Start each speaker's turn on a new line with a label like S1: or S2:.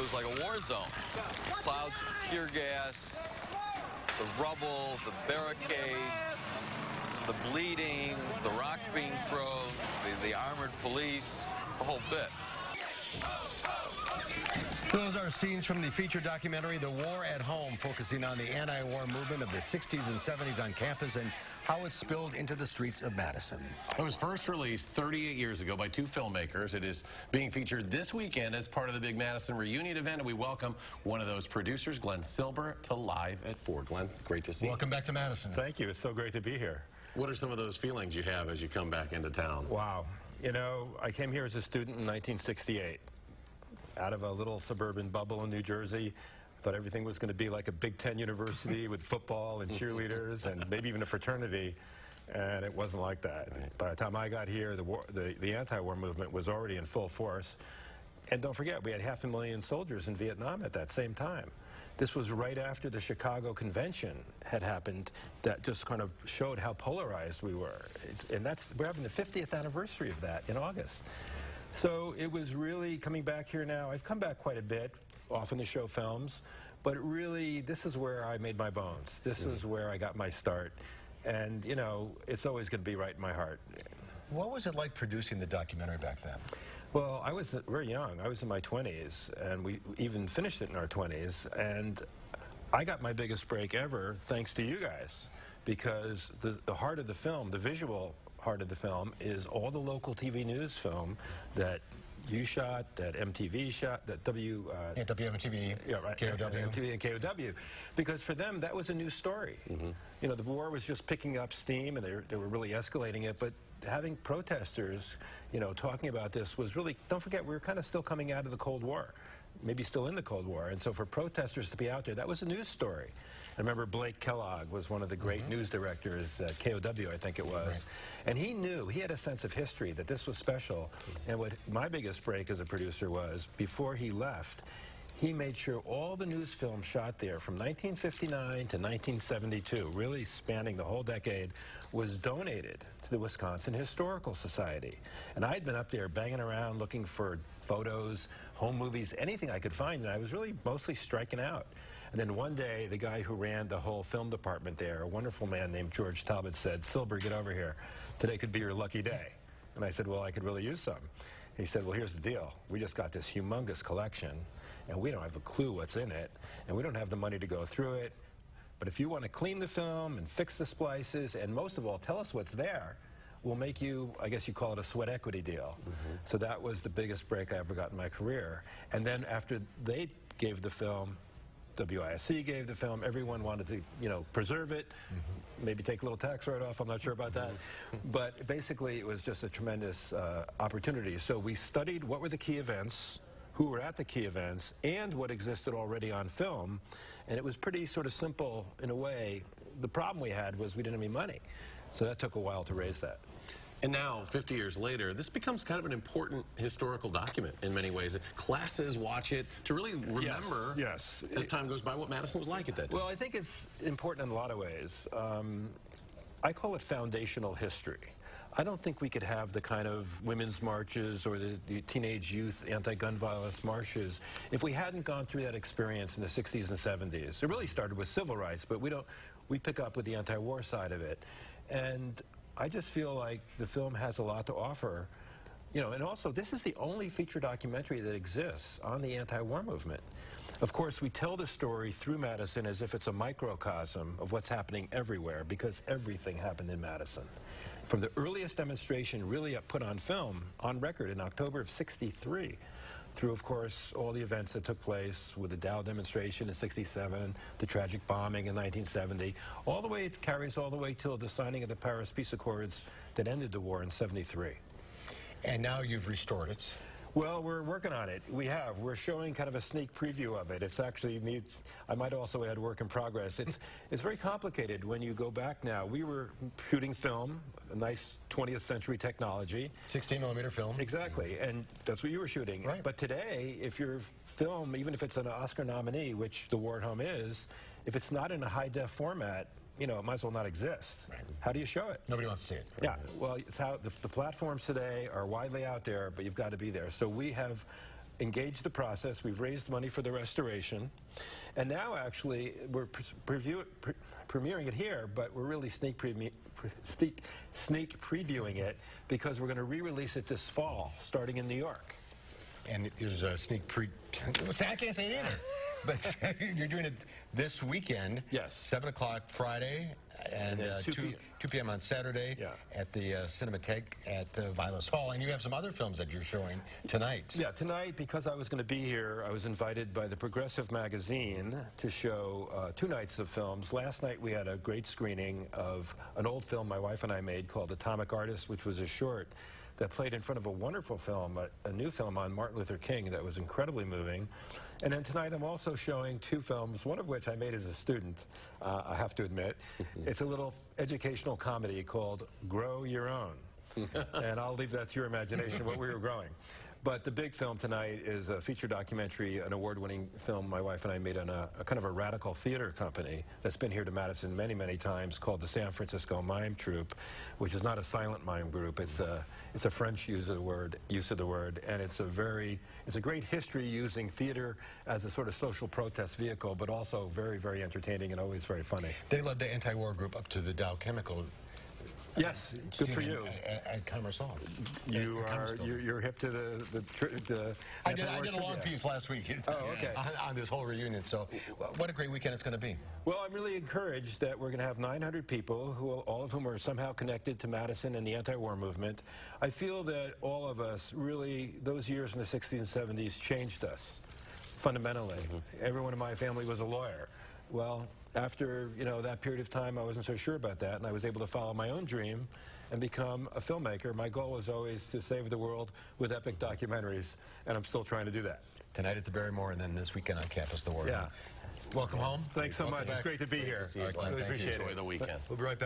S1: was like a war zone. Clouds of tear gas, the rubble, the barricades, the bleeding, the rocks being thrown, the armored police, the whole bit.
S2: Those are scenes from the feature documentary, The War at Home, focusing on the anti-war movement of the 60s and 70s on campus and how it spilled into the streets of Madison.
S3: It was first released 38 years ago by two filmmakers. It is being featured this weekend as part of the big Madison reunion event, and we welcome one of those producers, Glenn Sibler, to Live at 4. Glenn, great to see you.
S2: Welcome back to Madison.
S4: Thank you. It's so great to be here.
S3: What are some of those feelings you have as you come back into town?
S4: Wow. You know, I came here as a student in 1968. Out of a little suburban bubble in New Jersey. Thought everything was going to be like a Big Ten university with football and cheerleaders and maybe even a fraternity, and it wasn't like that. Right. By the time I got here, the anti-war movement was already in full force. And don't forget, we had 500,000 soldiers in Vietnam at that same time. This was right after the Chicago Convention had happened that just kind of showed how polarized we were. And we're having the 50th anniversary of that in August. So it was really coming back here now. I've come back quite a bit, often to show films, but really this is where I made my bones. This is where I got my start. And, you know, it's always going to be right in my heart.
S2: What was it like producing the documentary back then?
S4: Well, I was very young. I was in my 20s, and we even finished it in our 20s. And I got my biggest break ever thanks to you guys, because the heart of the film, the visual heart of the film, is all the local TV news film that you shot, that MTV shot, that
S2: WMTV,
S4: yeah, right,
S2: KOW.
S4: MTV and KOW, because for them that was a new story. You know, the war was just picking up steam, and they were really escalating it. But having protesters, you know, talking about this was really, don't forget, we were kind of still coming out of the Cold War, maybe still in the Cold War, and so for protesters to be out there, that was a news story. I remember Blake Kellogg was one of the great news directors at KOW, I think it was. Right. And he knew, he had a sense of history, that this was special. And what my biggest break as a producer was, before he left, he made sure all the news film shot there from 1959 to 1972, really spanning the whole decade, was donated to the Wisconsin Historical Society. And I'd been up there banging around looking for photos, home movies, anything I could find, and I was really mostly striking out. And then one day, the guy who ran the whole film department there, a wonderful man named George Talbot, said, "Silber, get over here. Today could be your lucky day." And I said, "Well, I could really use some." He said, "Well, here's the deal. We just got this humongous collection, and we don't have a clue what's in it, and we don't have the money to go through it. But if you want to clean the film and fix the splices, and most of all, tell us what's there, we'll make you," I guess you call it a sweat equity deal. So that was the biggest break I ever got in my career. And then after they gave the film, WISC gave the film, everyone wanted to, you know, preserve it, maybe take a little tax write-off, I'm not sure about that. But basically, it was just a tremendous opportunity. So we studied what were the key events, who were at the key events, and what existed already on film. And it was pretty sort of simple in a way. The problem we had was we didn't have any money. So that took a while to raise that.
S3: And now, 50 years later, this becomes kind of an important historical document in many ways. Classes watch it to really remember,
S4: yes,
S3: as time goes by, what Madison was like at that time.
S4: Well, I think it's important in a lot of ways. I call it foundational history. I don't think we could have the kind of women's marches or the teenage youth anti-gun violence marches if we hadn't gone through that experience in the 60s and 70s. It really started with civil rights, but we pick up with the anti-war side of it. And I just feel like the film has a lot to offer, you know, and also this is the only feature documentary that exists on the anti-war movement. Of course, we tell the story through Madison as if it's a microcosm of what's happening everywhere, because everything happened in Madison. From the earliest demonstration really put on film, on record in October of '63, through, of course, all the events that took place with the Dow demonstration in '67, the tragic bombing in 1970, all the way, it carries all the way till the signing of the Paris Peace Accords that ended the war in '73.
S2: And now you've restored it.
S4: Well, we're working on it. We're showing kind of a sneak preview of it. It's actually needs, I might also add work in progress. It's very complicated when you go back now. We were shooting film, a nice 20th century technology.
S2: 16mm film.
S4: Exactly, and that's what you were shooting.
S2: Right.
S4: But today, if your film, even if it's an Oscar nominee, which The War at Home is, if it's not in a high-def format, you know, it might as well not exist. Right. How do you show it?
S2: Nobody wants to see it.
S4: Yeah, well, it's how the platforms today are widely out there, but you've got to be there. So we have engaged the process. We've raised money for the restoration. And now, actually, we're premiering it here, but we're really sneak previewing it because we're going to re-release it this fall, starting in New York.
S2: And there's a sneak I can't say it either. But you're doing it this weekend.
S4: Yes.
S2: 7 o'clock Friday and 2 p.m. on Saturday at the Cinematheque at Vilas Hall. And you have some other films that you're showing tonight.
S4: Yeah, tonight, because I was going to be here, I was invited by the Progressive magazine to show 2 nights of films. Last night we had a great screening of an old film my wife and I made called Atomic Artist, which was a short that played in front of a wonderful film, a new film on Martin Luther King that was incredibly moving. And then tonight I'm also showing 2 films, one of which I made as a student, I have to admit. It's a little educational comedy called Grow Your Own. And I'll leave that to your imagination, what we were growing. But the big film tonight is a feature documentary, an award-winning film my wife and I made on a kind of a radical theater company that's been here to Madison many, many times called the San Francisco Mime Troupe, which is not a silent mime group. It's a French use of the word, and it's a great history using theater as a sort of social protest vehicle, but also very, very entertaining and always very funny.
S2: They led the anti-war group up to the Dow Chemical.
S4: Yes, good for you.
S2: At Commerce Hall.
S4: You're hip to the
S2: I did a long piece last week
S4: okay.
S2: on this whole reunion, so what a great weekend it's going to be.
S4: Well, I'm really encouraged that we're going to have 900 people, all of whom are somehow connected to Madison and the anti-war movement. I feel that all of us really, those years in the 60s and 70s changed us fundamentally. Everyone in my family was a lawyer. Well, after that period of time, I wasn't so sure about that, and I was able to follow my own dream and become a filmmaker. My goal was always to save the world with epic documentaries, and I'm still trying to do that.
S2: Tonight at the Barrymore, and then this weekend on Campus, the War.
S4: Yeah.
S2: Welcome home.
S4: Thanks so much. It's great to be here.
S3: Great to see you, Glenn.
S4: Really appreciate it.
S3: Enjoy the weekend.
S2: We'll be right back.